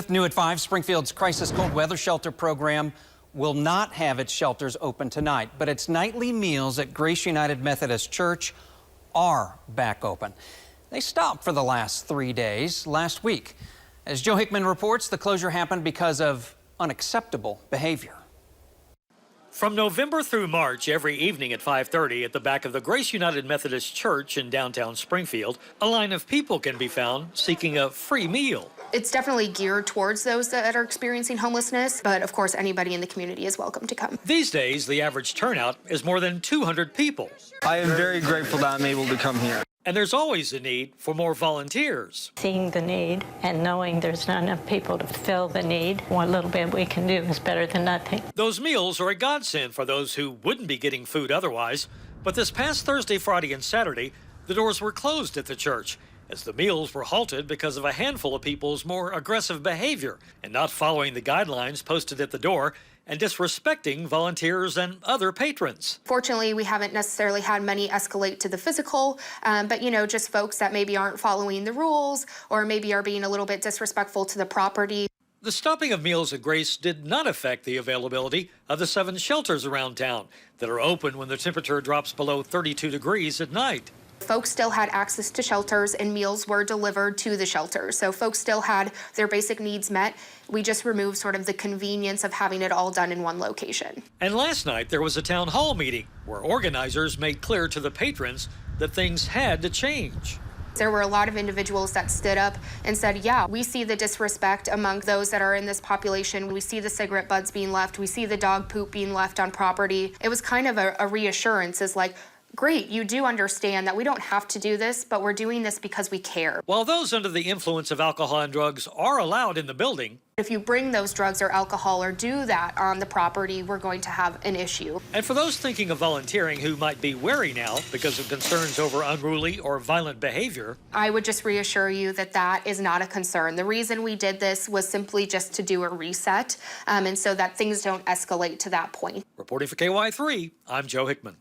New at 5, Springfield's crisis cold weather shelter program will not have its shelters open tonight, but its nightly meals at Grace United Methodist Church are back open. They stopped for the last 3 days last week. As Joe Hickman reports, the closure happened because of unacceptable behavior. From November through March, every evening at 5:30 at the back of the Grace United Methodist Church in downtown Springfield, a line of people can be found seeking a free meal. It's definitely geared towards those that are experiencing homelessness, but of course anybody in the community is welcome to come. These days, the average turnout is more than 200 people. I am very grateful that I'm able to come here. And there's always a need for more volunteers. Seeing the need and knowing there's not enough people to fill the need, what little bit we can do is better than nothing. Those meals are a godsend for those who wouldn't be getting food otherwise. But this past Thursday, Friday, and Saturday, the doors were closed at the church as the meals were halted because of a handful of people's more aggressive behavior and not following the guidelines posted at the door and disrespecting volunteers and other patrons. Fortunately, we haven't necessarily had many escalate to the physical, but just folks that maybe aren't following the rules or maybe are being a little bit disrespectful to the property. The stopping of meals at Grace did not affect the availability of the 7 shelters around town that are open when the temperature drops below 32 degrees at night. Folks still had access to shelters and meals were delivered to the shelters. So folks still had their basic needs met. We just removed sort of the convenience of having it all done in one location. And last night there was a town hall meeting where organizers made clear to the patrons that things had to change. There were a lot of individuals that stood up and said, yeah, we see the disrespect among those that are in this population. We see the cigarette butts being left. We see the dog poop being left on property. It was kind of a reassurance, is like, great, you do understand that we don't have to do this, but we're doing this because we care. While those under the influence of alcohol and drugs are allowed in the building, if you bring those drugs or alcohol or do that on the property, we're going to have an issue. And for those thinking of volunteering who might be wary now because of concerns over unruly or violent behavior, I would just reassure you that that is not a concern. The reason we did this was simply just to do a reset, and so that things don't escalate to that point. Reporting for KY3, I'm Joe Hickman.